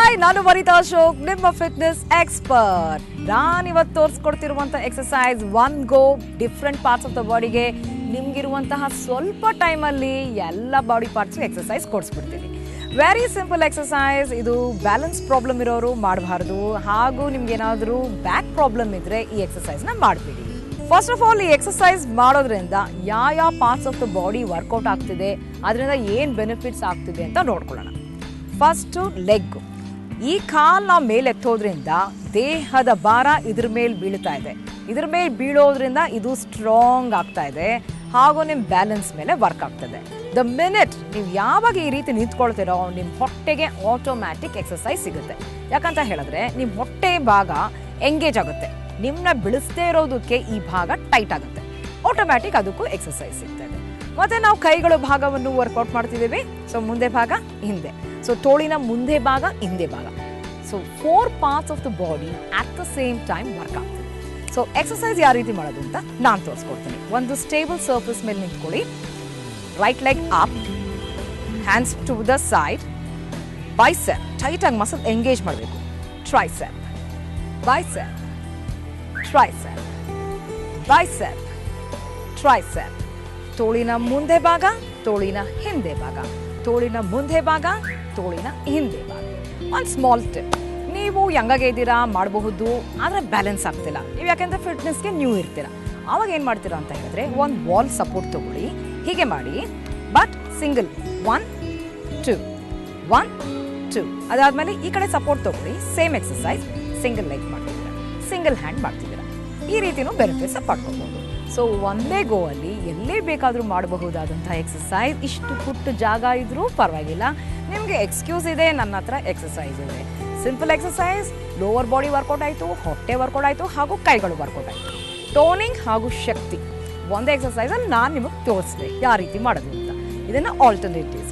Hi, ನಾನು ವನಿತಾ ಅಶೋಕ್, ನಿಮ್ಮ fitness expert. ನಾನಿವತ್ತು ತೋರಿಸ್ಕೊಡ್ತಿರುವಂಥ exercise one go different parts of the ಬಾಡಿಗೆ. ನಿಮ್ಗಿರುವಂತಹ ಸ್ವಲ್ಪ ಟೈಮಲ್ಲಿ ಎಲ್ಲ ಬಾಡಿ ಪಾರ್ಟ್ಸ್ಗೆ ಎಕ್ಸಸೈಸ್ ಕೊಡಿಸ್ಬಿಡ್ತೀನಿ. Very simple exercise. ಇದು ಬ್ಯಾಲೆನ್ಸ್ ಪ್ರಾಬ್ಲಮ್ ಇರೋರು ಮಾಡಬಾರ್ದು, ಹಾಗೂ ನಿಮ್ಗೇನಾದರೂ ಬ್ಯಾಕ್ ಪ್ರಾಬ್ಲಮ್ ಇದ್ದರೆ ಈ ಎಕ್ಸಸೈಸ್ನ ಮಾಡಿಬಿಡಿ. ಫಸ್ಟ್ ಆಫ್ ಆಲ್, ಈ ಎಕ್ಸಸೈಸ್ ಮಾಡೋದ್ರಿಂದ ಯಾವ parts of the body workout ಆಗ್ತಿದೆ, ಅದರಿಂದ ಏನು ಬೆನಿಫಿಟ್ಸ್ ಆಗ್ತಿದೆ ಅಂತ ನೋಡ್ಕೊಳ್ಳೋಣ. First leg. ಈ ಕಾಲನ್ನ ಮೇಲೆ ಎತ್ತೋದ್ರಿಂದ ದೇಹದ ಭಾರ ಇದ್ರ ಮೇಲೆ ಬೀಳ್ತಾ ಇದೆ. ಇದ್ರ ಮೇಲೆ ಬೀಳೋದ್ರಿಂದ ಇದು ಸ್ಟ್ರಾಂಗ್ ಆಗ್ತಾ ಇದೆ, ಹಾಗೂ ನಿಮ್ಮ ಬ್ಯಾಲೆನ್ಸ್ ಮೇಲೆ ವರ್ಕ್ ಆಗ್ತದೆ. ದ ಮಿನಿಟ್ ನೀವು ಯಾವಾಗ ಈ ರೀತಿ ನಿಂತ್ಕೊಳ್ತೀರೋ, ನಿಮ್ಮ ಹೊಟ್ಟೆಗೆ ಆಟೋಮ್ಯಾಟಿಕ್ ಎಕ್ಸಸೈಸ್ ಸಿಗುತ್ತೆ. ಯಾಕಂತ ಹೇಳಿದ್ರೆ ನಿಮ್ಮ ಹೊಟ್ಟೆ ಭಾಗ ಎಂಗೇಜ್ ಆಗುತ್ತೆ. ನಿಮ್ಮನ್ನ ಬಿಳಿಸ್ದೇ ಇರೋದಕ್ಕೆ ಈ ಭಾಗ ಟೈಟ್ ಆಗುತ್ತೆ. ಆಟೋಮ್ಯಾಟಿಕ್ ಅದಕ್ಕೂ ಎಕ್ಸಸೈಸ್ ಸಿಗ್ತದೆ. ಮತ್ತೆ ನಾವು ಕೈಗಳ ಭಾಗವನ್ನು ವರ್ಕೌಟ್ ಮಾಡ್ತಿದ್ದೀವಿ. ಸೊ ಮುಂದೆ ಭಾಗ, ಹಿಂದೆ. ಸೊ ತೋಳಿನ ಮುಂದೆ ಭಾಗ, ಹಿಂದೆ ಭಾಗ. So 4 parts of the body at the same time work ಆಗ್ತದೆ. ಸೊ ಎಕ್ಸಸೈಸ್ ಯಾವ ರೀತಿ ಮಾಡೋದು ಅಂತ ನಾನು ತೋರಿಸ್ಕೊಡ್ತೀನಿ. ಒಂದು ಸ್ಟೇಬಲ್ ಸರ್ಫೇಸ್ ಮೇಲೆ ನಿಂತ್ಕೊಳ್ಳಿ. Right leg up, hands to the side. Bicep ಟೈಟಾಗಿ ಮಸಲ್ ಎಂಗೇಜ್ ಮಾಡಬೇಕು. Tricep, bicep, tricep, bicep, tricep. ತೋಳಿನ ಮುಂದೆ ಭಾಗ, ತೋಳಿನ ಹಿಂದೆ ಭಾಗ, ತೋಳಿನ ಮುಂದೆ ಭಾಗ, ತೋಳಿನ ಹಿಂದೆ ಭಾಗ. ಒಂದು ಸ್ಮಾಲ್ ಟಿಪ್, ನೀವು ಯಂಗಾಗೆ ಇದ್ದೀರಾ, ಮಾಡಬಹುದು, ಆದರೆ ಬ್ಯಾಲೆನ್ಸ್ ಆಗ್ತಿಲ್ಲ. ನೀವು ಯಾಕೆಂದರೆ ಫಿಟ್ನೆಸ್ಗೆ ನ್ಯೂ ಇರ್ತೀರಾ. ಆವಾಗ ಏನು ಮಾಡ್ತೀರಾ ಅಂತ ಹೇಳಿದ್ರೆ, ಒಂದು ವಾಲ್ ಸಪೋರ್ಟ್ ತೊಗೊಳ್ಳಿ. ಹೀಗೆ ಮಾಡಿ, ಬಟ್ ಸಿಂಗಲ್ 1 2 1 2. ಅದಾದಮೇಲೆ ಈ ಕಡೆ ಸಪೋರ್ಟ್ ತೊಗೊಳ್ಳಿ. ಸೇಮ್ ಎಕ್ಸಸೈಸ್ ಸಿಂಗಲ್ ಲೆಗ್ ಮಾಡ್ತಿದ್ದೀರಾ, ಸಿಂಗಲ್ ಹ್ಯಾಂಡ್ ಮಾಡ್ತಿದ್ದೀರಾ. ಈ ರೀತಿಯೂ ಬೆನಿಫಿಟ್ಸ್ ಪಡ್ಕೋಬಹುದು. ಸೊ ಒಂದೇ ಗೋ ಅಲ್ಲಿ ಎಲ್ಲೇ ಬೇಕಾದರೂ ಮಾಡಬಹುದಾದಂಥ ಎಕ್ಸಸೈಸ್. ಇಷ್ಟು ಪುಟ್ಟ ಜಾಗ ಇದ್ರೂ ಪರವಾಗಿಲ್ಲ, ನಿಮಗೆ ಎಕ್ಸ್ಕ್ಯೂಸ್ ಇದೆ, ನನ್ನ ಹತ್ರ ಎಕ್ಸಸೈಸ್ ಇದೆ. Simple exercise, lower body workout ಆಯಿತು, ಹೊಟ್ಟೆ ವರ್ಕೌಟ್ ಆಯಿತು, ಹಾಗೂ ಕೈಗಳು ವರ್ಕೌಟ್ ಆಯಿತು. ಟೋನಿಂಗ್ ಹಾಗೂ ಶಕ್ತಿ ಒಂದೇ ಎಕ್ಸಸೈಸಲ್ಲಿ ನಾನು ನಿಮಗೆ ತೋರಿಸಿದೆ ಯಾವ ರೀತಿ ಮಾಡೋದು ಅಂತ. ಇದನ್ನು ಆಲ್ಟರ್ನೇಟಿವ್ಸ್